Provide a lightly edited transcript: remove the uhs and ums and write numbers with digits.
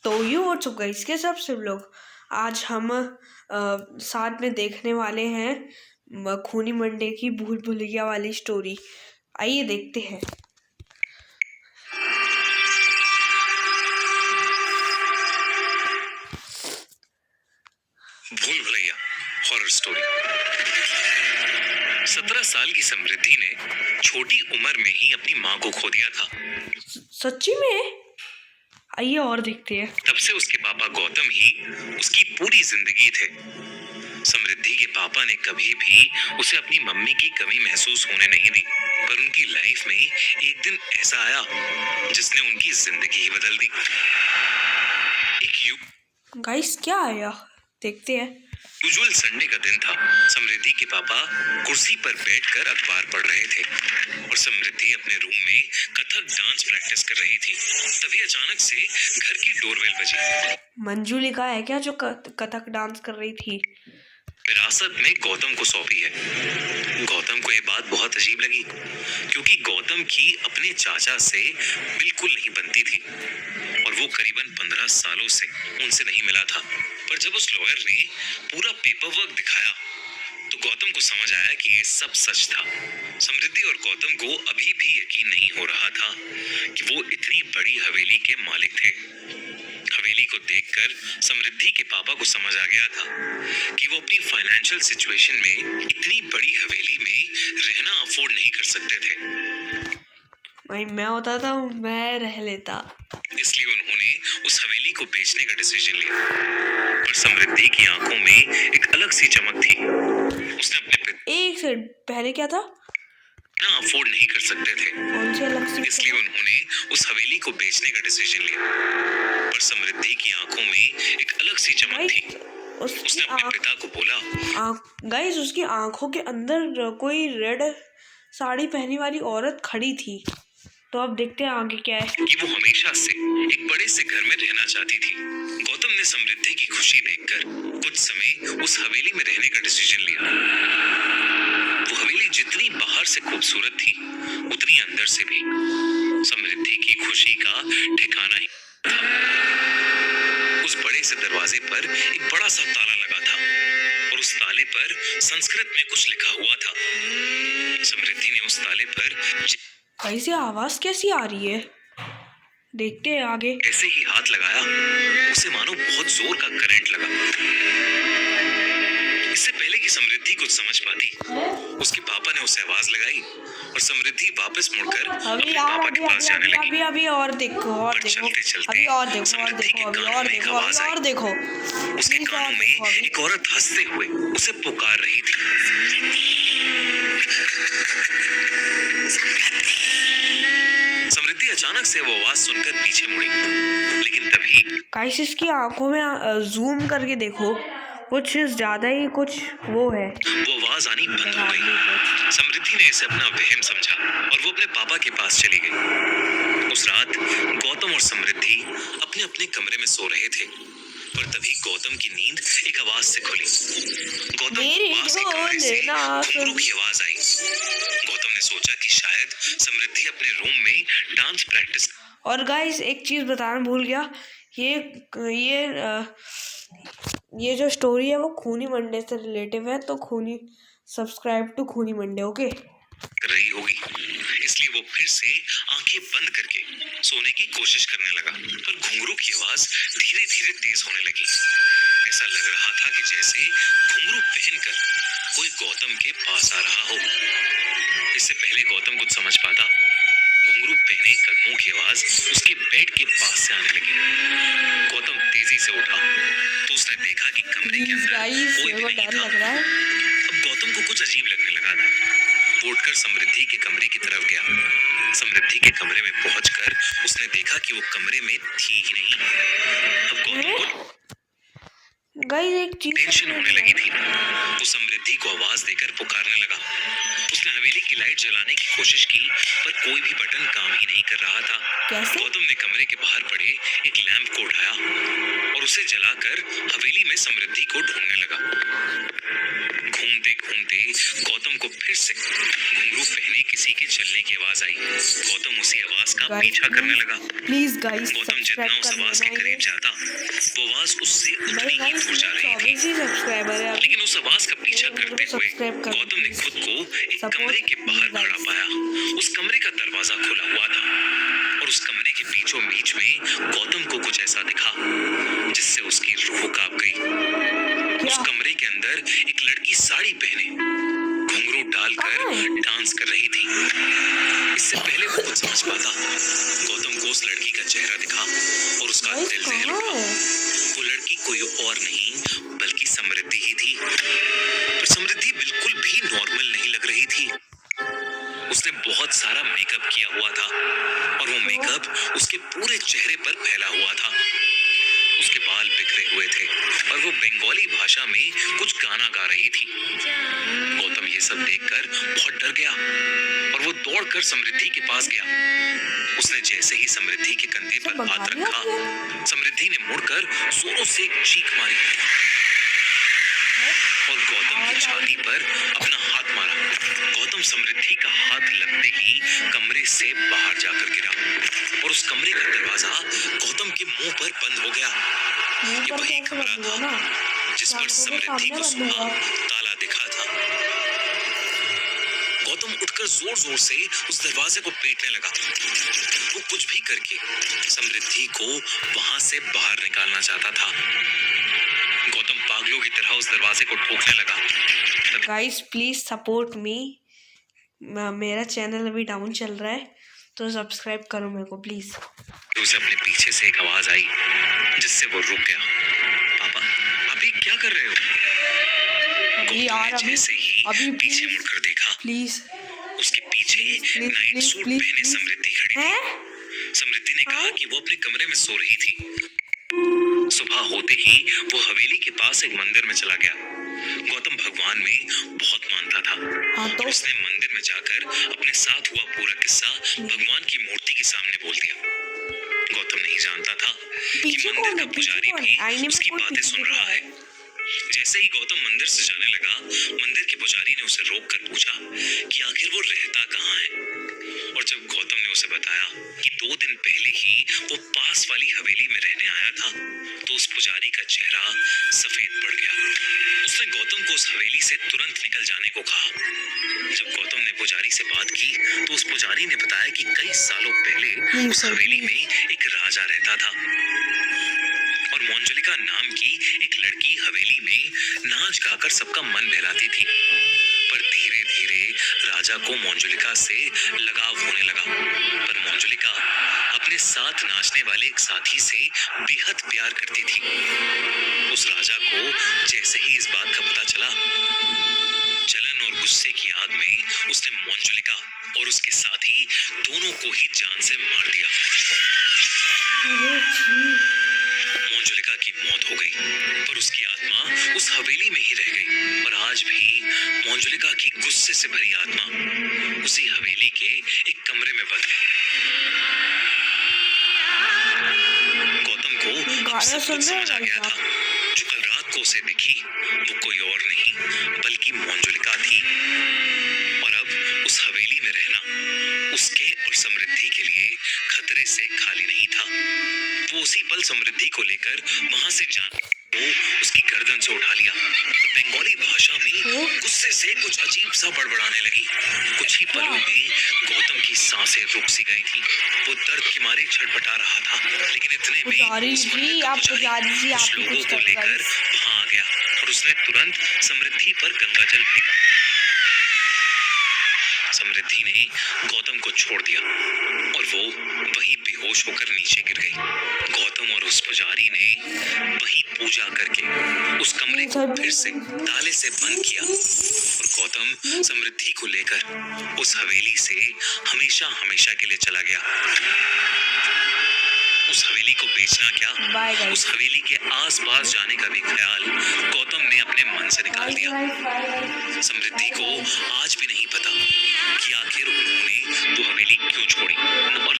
तो यू हो चुका है इसके सब लोग। आज हम साथ में देखने वाले हैं खूनी मंडे की भूल भुलैया वाली स्टोरी। आइए देखते हैं। भूल भुलैया हॉरर स्टोरी। 17 साल की समृद्धि ने छोटी उम्र में ही अपनी माँ को खो दिया था। सच्ची में? आइए और देखते हैं। तब से उसके पापा गौतम ही उसकी पूरी जिंदगी थे। समृद्धि के पापा ने कभी भी उसे अपनी मम्मी की कमी महसूस होने नहीं दी, पर उनकी लाइफ में एक दिन ऐसा आया जिसने उनकी जिंदगी ही बदल दी। गाइस क्या आया देखते हैं। यूजुअल संडे का दिन था। समृद्धि के पापा कुर्सी पर बैठकर अखबार पढ़ रहे थे और समृद्धि अपने रूम में कथक डांस प्रैक्टिस कर रही थी। तभी अचानक से घर की डोरबेल बजी। मंजू लिखा है क्या जो कथक डांस कर रही थी? विरासत में गौतम को सौंपी है। गौतम को ये बात बहुत अजीब लगी, क्योंकि गौतम की अपने चाचा से बिल्कुल नहीं बनती थी और वो करीबन 15 सालों से उनसे नहीं मिला था। पर जब उस लॉयर ने पूरा पेपर वर्क दिखाया तो गौतम को समझ आया कि ये सब सच था। समृद्धि और गौतम को अभी भी यकीन नहीं हो रहा था कि वो इतनी बड़ी हवेली के मालिक थे। हवेली को देखकर समृद्धि के पापा को समझ आ गया था कि वो अपनी फाइनेंशियल सिचुएशन में इतनी बड़ी हवेली में रहना अफोर्ड नहीं कर सकते थे। भाई मैं होता था मैं रह लेता। इसलिए उन्होंने उस हवेली को बेचने का डिसीजन लिया। पर समृद्धि की आंखों में एक अलग सी चमक थी। उसने अपने एक सेकंड पहले क्या था ना अफोर्ड नहीं कर सकते थे, कौन सी अलग सी? इसलिए उन्होंने उस हवेली को बेचने का डिसीजन लिया। पर समृद्धि की आंखों में एक अलग सी चमक थी। उसने अपने पिता को बोला, गाइस उसकी आंखों के अंदर कोई रेड साड़ी पहनी वाली औरत खड़ी थी। तो अब देखते हैं आगे क्या है। कि वो हमेशा से एक बड़े से घर में रहना चाहती थी। गौतम ने समृद्धि की खुशी देखकर कुछ समय उस हवेली में रहने का डिसीजन लिया। वो हवेली जितनी बाहर से खूबसूरत थी, उतनी अंदर से भी समृद्धि की खुशी का ठिकाना ही था। उस बड़े से दरवाजे पर एक बड़ा सा ताला लगा था और उस ताले पर संस्कृत में कुछ लिखा हुआ था। समृद्धि ने उस ताले पर कैसी आवाज कैसी आ रही है, देखते हैं आगे। ऐसे ही हाथ लगाया, उसे मानो बहुत जोर का करंट लगा। इससे पहले कि समृद्धि कुछ समझ पाती, उसके पापा ने उसे आवाज लगाई और समृद्धि वापस मुड़कर अपने पापा के पास जाने लगी। अभी और देखो और देखो, चलते चलते अभी और देखो समृद्धि के कानों में एक आवाज आई। और देखो। उसके कानों में एक औरत हंसते हुए उसे पुकार रही थी। समृद्धि अचानक से वो आवाज सुनकर पीछे मुड़ी, लेकिन तभी गाइस इसकी आंखों में जूम करके देखो, कुछ ज्यादा ही कुछ वो है। वो आवाज आनी बंद हो गई। समृद्धि ने इसे अपना वहम समझा और वो अपने पापा के पास चली गई। उस रात गौतम और समृद्धि अपने अपने कमरे में सो रहे थे, पर तभी गौतम की नींद एक आवाज से खुली। गौतम के पास के कमरे से घुंघरू की आवाज आई। गौतम ने सोचा कि शायद समृद्धि अपने रूम में डांस प्रैक्टिस। और गाइस एक चीज बताना भूल गया, ये जो स्टोरी है वो खूनी मंडे से रिलेटिव है, तो सब्सक्राइब टू खूनी मंडे, ओके। रही होगी, इसलिए वो फिर से आंखें बंद करके सोने की कोशिश करने लगा, पर घुंघरू की आवाज धीरे धीरे तेज होने लगी। ऐसा लग रहा था कि जैसे घुंघरू पहनकर कोई गौतम के पास आ रहा हो। इससे पहले गौतम कुछ समझ पाता, घुंघरू पहने कदमों की आवाज उसके बेड के पास से आने लगी। गौतम तेजी से उठा तो उसने देखा कि कमरे के अंदर कोई भी नहीं था। अब गौतम को कुछ अजीब लगने लगा था। वो उठकर समृद्धि के कमरे की तरफ गया। समृद्धि के कमरे में पहुंचकर उसने देखा कि वो कमरे में थी ही नहीं। अब गौतम को गाइस एक चीज टेंशन होने लगी थी। वो समृद्धि को आवाज देकर पुकारने लगा। उसने हवेली की लाइट जलाने की कोशिश की, पर कोई भी बटन काम ही नहीं कर रहा था। गौतम ने कमरे के बाहर पड़े एक लैंप को उठाया और उसे जलाकर हवेली में समृद्धि को ढूंढने लगा। घूमते घूमते गौतम को फिर से घुंघरू पहने किसी के चलने की आवाज आई। गौतम उसी आवाज का पीछा करने लगा। प्लीज गाइस गौतम जितना उस आवाज के करीब जाता, वो आवाज उससे उतनी ही दूर जा रही थी। सब्सक्राइबर है। लेकिन उस आवाज का पीछा करते हुए गौतम ने खुद को एक कमरे के बाहर खड़ा पाया। उस कमरे का दरवाजा खुला हुआ था और उस कमरे के बीचों बीच में गौतम को कुछ ऐसा दिखा जिससे उसकी रूह कांप गई। उस कमरे के अंदर एक लड़की साड़ी पहने घुंघरू डालकर डांस कर रही थी। इससे पहले वो कुछ समझ पाता, गौतम को उस लड़की का चेहरा दिखा और उसका दिल दहल उठा। वो लड़की कोई और नहीं बल्कि समृद्धि ही थी। पर समृद्धि बिल्कुल भी नॉर्मल नहीं लग रही थी। उसने बहुत सारा मेकअप किया हुआ था और वो मेकअप उसके पूरे चेहरे पर फैला हुआ था। उसके बाल बिखरे हुए थे और वो बंगाली भाषा में कुछ गाना गा रही थी। गौतम ये सब देखकर बहुत डर गया और वो दौड़कर समृद्धि के पास गया। उसने जैसे ही समृद्धि के कंधे पर हाथ रखा, समृद्धि ने मुड़कर जोरों से एक चीख मारी और गौतम की छाती पर अपना हाथ मारा। गौतम समृद्धि का हाथ लगते ही कमरे से बाहर जाकर गिरा और उस कमरे का दरवाजा गौतम के मुंह पर बंद हो गया। ये वही कमरा था जिस पर समृद्धि को सुबह ताला दिखा था। गौतम उठकर जोर जोर से उस दरवाजे को पीटने लगा। वो कुछ भी करके समृद्धि को वहां से बाहर निकालना चाहता था। गौतम पागलों की तरह उस दरवाजे को ठोकने लगा। Guys please support me. मेरा चैनल अभी डाउन चल रहा है तो सब्सक्राइब करो मेरे को प्लीज। उसे अपने पीछे से एक आवाज आई जिससे वो रुक गया। पापा, आप ये क्या कर रहे हो? गौतम ने जैसे ही पीछे मुड़कर देखा, प्लीज उसके पीछे नाइट सूट पहने समृद्धि खड़ी थी। समृद्धि ने कहा कि वो अपने कमरे में सो रही थी। सुबह होते ही वो हवेली के पास एक मंदिर में चला गया। गौतम भगवान में बहुत मानता था। तो उसने मंदिर में जाकर अपने साथ हुआ पूरा किस्सा भगवान की मूर्ति के सामने बोल दिया। गौतम नहीं जानता था कि मंदिर का पुजारी भी उसकी बातें सुन रहा है। जैसे ही गौतम मंदिर से जाने लगा, मंदिर के पुजारी ने उसे रोककर पूछा कि आखिर वो रहता कहाँ है। और जब गौतम ने उसे बताया कि 2 दिन पहले ही वो पास वाली हवेली में रहने आया था, तो उस पुजारी का चेहरा सफेद पड़ गया। उसने गौतम को उस हवेली से तुरंत निकल जाने को कहा। जब गौतम ने पुजारी से बात की तो उस पुजारी ने बताया कि कई सालों पहले उस हवेली में एक राजा रहता था और मंजुलिका नाम की एक लड़की हवेली में नाच गाकर सबका मन बहलाती थी। पर धीरे धीरे राजा को मंजुलिका से लगाव होने लगा। पर मंजुलिका अपने साथ नाचने वाले एक साथी से बेहद प्यार करती थी। उस राजा को जैसे ही इस बात का पता चला, जलन और गुस्से की आग में उसने मंजुलिका और उसके साथी दोनों को ही जान से मार दिया। मंजुलिका की मौत हो गई, पर उसकी आत्मा उस हवेली में ही रह गई। और आज भी मंजुलिका की गुस्से से भरी आत्मा उसी हवेली के एक कमरे में बंद है। गौतम को अब सब कुछ समझ आ गया था। जो कल रात को उसे दिखी वो कोई और नहीं बल्कि मंजुलिका थी। और अब उस हवेली में रहना उसके और समृद्धि के लिए खतरे से खाली नहीं था। वो उसी पल समृद्धि को लेकर वहां से वो उसकी गर्दन से उठा लिया और बंगाली भाषा में गुस्से से कुछ अजीब सा बड़बड़ाने लगी। कुछ ही पलों में गौतम की सांसें रुक सी गई थी। वो दर्द के मारे छटपटा रहा था, लेकिन इतने में उस मंदिर का पुजारी कुछ लोगों को लेकर वहां आ गया और उसने तुरंत समृद्धि पर गंगाजल फेंका। समृद्धि ने गौतम को छोड़ दिया और वो वही बेहोश होकर नीचे गिर गई। गौतम और उस पुजारी ने वही पूजा करके उस कमरे को फिर से ताले से बंद किया और गौतम समृद्धि को लेकर उस हवेली से हमेशा हमेशा के लिए चला गया। उस हवेली को बेचना क्या, उस हवेली के आसपास जाने का भी ख्याल गौतम ने अपने मन से निकाल दिया। समृद्धि को आज भी नहीं पता कि आखिर उन्होंने वो हवेली क्यों छोड़ी और